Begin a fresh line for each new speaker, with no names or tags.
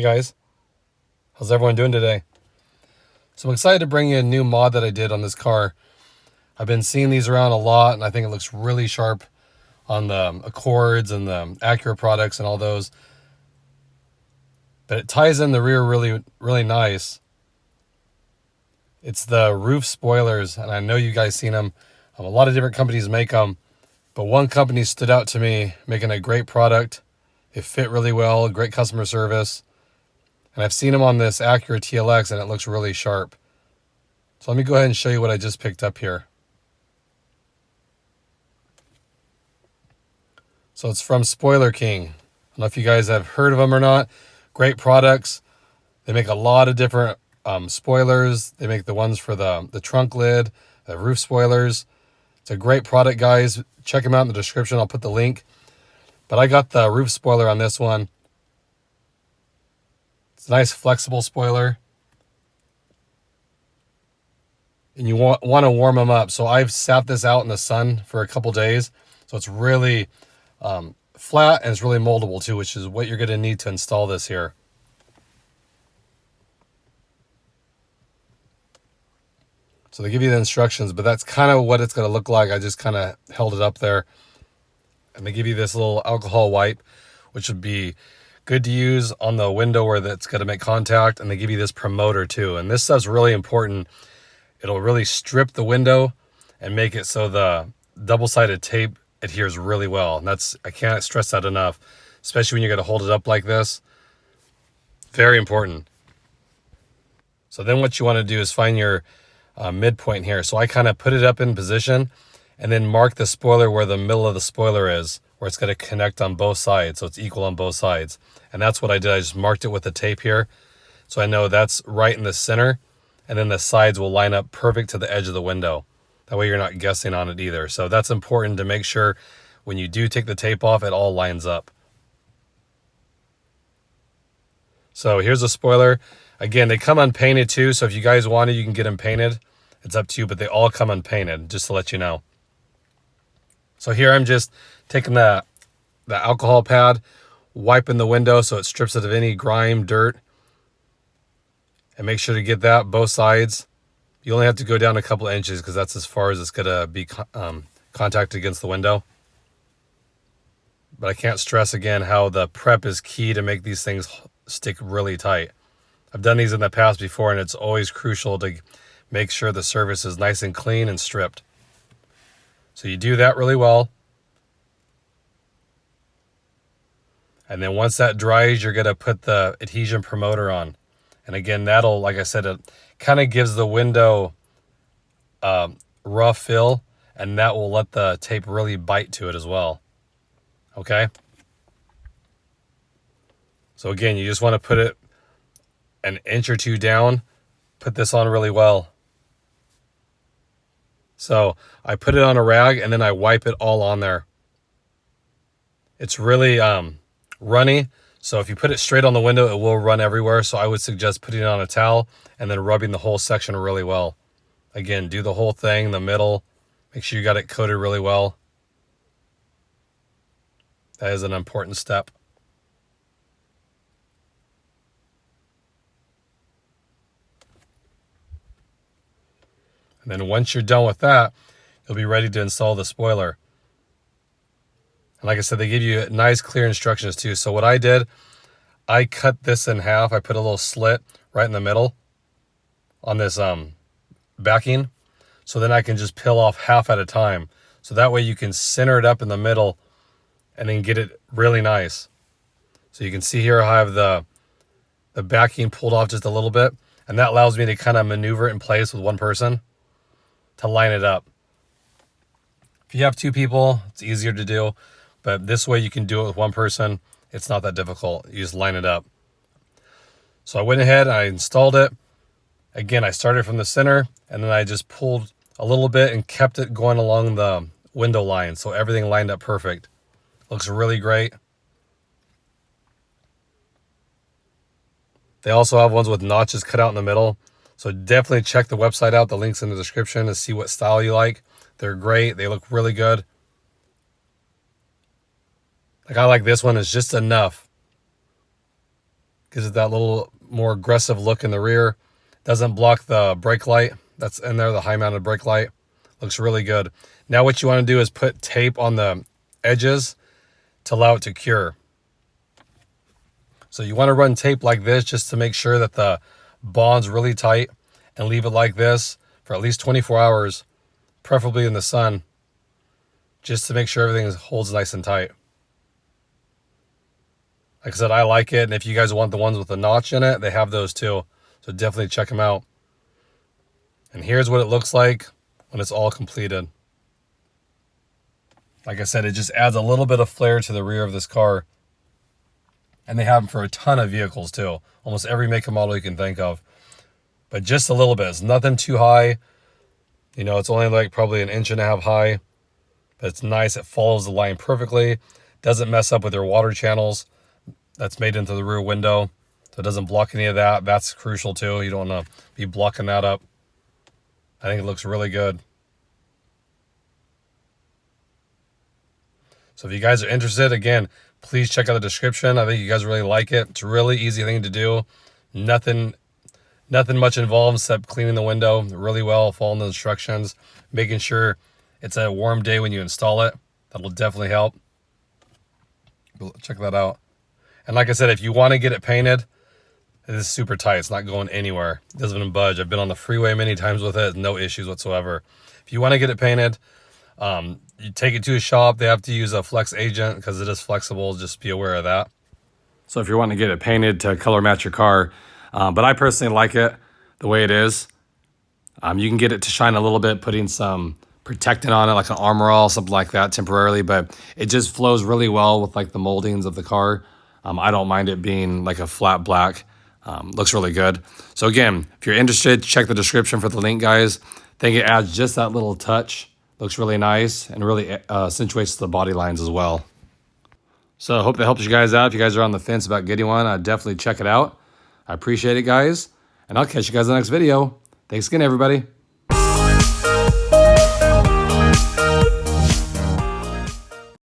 guys, how's everyone doing today? So I'm excited to bring you a new mod that I did on this car. I've been seeing these around a lot and I think it looks really sharp on the Accords and the Acura products and all those. But it ties in the rear really nice. It's the roof spoilers, and I know you guys seen them. A lot of different companies make them, but one company stood out to me, making a great product. It fit really well, great customer service. And I've seen them on this Acura TLX and it looks really sharp. So let me go ahead and show you what I just picked up here. So it's from Spoilerking. I don't know if you guys have heard of them or not. Great products. They make a lot of different spoilers. They make the ones for the trunk lid, the roof spoilers. It's a great product, guys. Check them out in the description. I'll put the link. But I got the roof spoiler on this one. It's a nice flexible spoiler. And you want to warm them up. So I've sat this out in the sun for a couple days. So it's really flat and it's really moldable too, which is what you're going to need to install this here. So they give you the instructions, but that's kind of what it's going to look like. I just kind of held it up there. And they give you this little alcohol wipe, which would be good to use on the window where that's going to make contact. And they give you this promoter too. And this stuff's really important. It'll really strip the window and make it so the double-sided tape adheres really well. And I can't stress that enough, especially when you're going to hold it up like this. Very important. So then what you want to do is find your midpoint here. So I kind of put it up in position and then mark the spoiler where the middle of the spoiler is, where it's going to connect on both sides. So it's equal on both sides. And that's what I did. I just marked it with the tape here. So I know that's right in the center. And then the sides will line up perfect to the edge of the window. That way you're not guessing on it either. So that's important to make sure when you do take the tape off, it all lines up. So here's a spoiler. Again, they come unpainted too. So if you guys want it, you can get them painted. It's up to you, but they all come unpainted, just to let you know. So here I'm just taking the alcohol pad, wiping the window so it strips it of any grime, dirt. And make sure to get that both sides. You only have to go down a couple of inches because that's as far as it's going to be contacted against the window. But I can't stress again how the prep is key to make these things stick really tight. I've done these in the past before and it's always crucial to make sure the surface is nice and clean and stripped. So you do that really well. And then once that dries, you're going to put the adhesion promoter on. And again, that'll, like I said, it kind of gives the window rough feel, and that will let the tape really bite to it as well. Okay? So again, you just want to put it an inch or two down, put this on really well. So I put it on a rag and then I wipe it all on there. It's really runny. So if you put it straight on the window, it will run everywhere. So I would suggest putting it on a towel and then rubbing the whole section really well. Again, do the whole thing, the middle. Make sure you got it coated really well. That is an important step. And then once you're done with that, you'll be ready to install the spoiler. And like I said, they give you nice, clear instructions too. So what I did, I cut this in half. I put a little slit right in the middle on this backing. So then I can just peel off half at a time. So that way you can center it up in the middle and then get it really nice. So you can see here I have the backing pulled off just a little bit. And that allows me to kind of maneuver it in place with one person to line it up. If you have two people, it's easier to do. But this way you can do it with one person. It's not that difficult. You just line it up. So I went ahead and I installed it. Again, I started from the center and then I just pulled a little bit and kept it going along the window line. So everything lined up perfect. Looks really great. They also have ones with notches cut out in the middle. So definitely check the website out. The link's in the description to see what style you like. They're great. They look really good. Like I like this one. It's just enough. Gives it that little more aggressive look in the rear. Doesn't block the brake light that's in there, the high mounted brake light. Looks really good. Now what you want to do is put tape on the edges to allow it to cure. So you want to run tape like this just to make sure that the bond's really tight, and leave it like this for at least 24 hours, preferably in the sun, just to make sure everything holds nice and tight. Like I said, I like it, and if you guys want the ones with the notch in it, they have those too. So definitely check them out. And here's what it looks like when it's all completed. Like I said, it just adds a little bit of flair to the rear of this car. And they have them for a ton of vehicles too. Almost every make and model you can think of. But just a little bit. It's nothing too high. You know, it's only like probably 1.5 inches high. But it's nice. It follows the line perfectly. Doesn't mess up with your water channels. That's made into the rear window. So it doesn't block any of that. That's crucial too. You don't want to be blocking that up. I think it looks really good. So if you guys are interested, again, please check out the description. I think you guys really like it. It's a really easy thing to do. Nothing much involved except cleaning the window really well, following the instructions, making sure it's a warm day when you install it. That'll definitely help. Check that out. And like I said, if you want to get it painted, it is super tight. It's not going anywhere. It doesn't even budge. I've been on the freeway many times with it. No issues whatsoever. If you want to get it painted, you take it to a shop. They have to use a flex agent because it is flexible. Just be aware of that. So if you're wanting to get it painted to color match your car, but I personally like it the way it is. You can get it to shine a little bit, putting some protectant on it, like an Armor All, something like that temporarily, but it just flows really well with like the moldings of the car. I don't mind it being like a flat black. Looks really good. So again, if you're interested, check the description for the link, guys. I think it adds just that little touch. Looks really nice and really accentuates the body lines as well. So I hope that helps you guys out. If you guys are on the fence about getting one, I'd definitely check it out. I appreciate it, guys. And I'll catch you guys in the next video. Thanks again, everybody.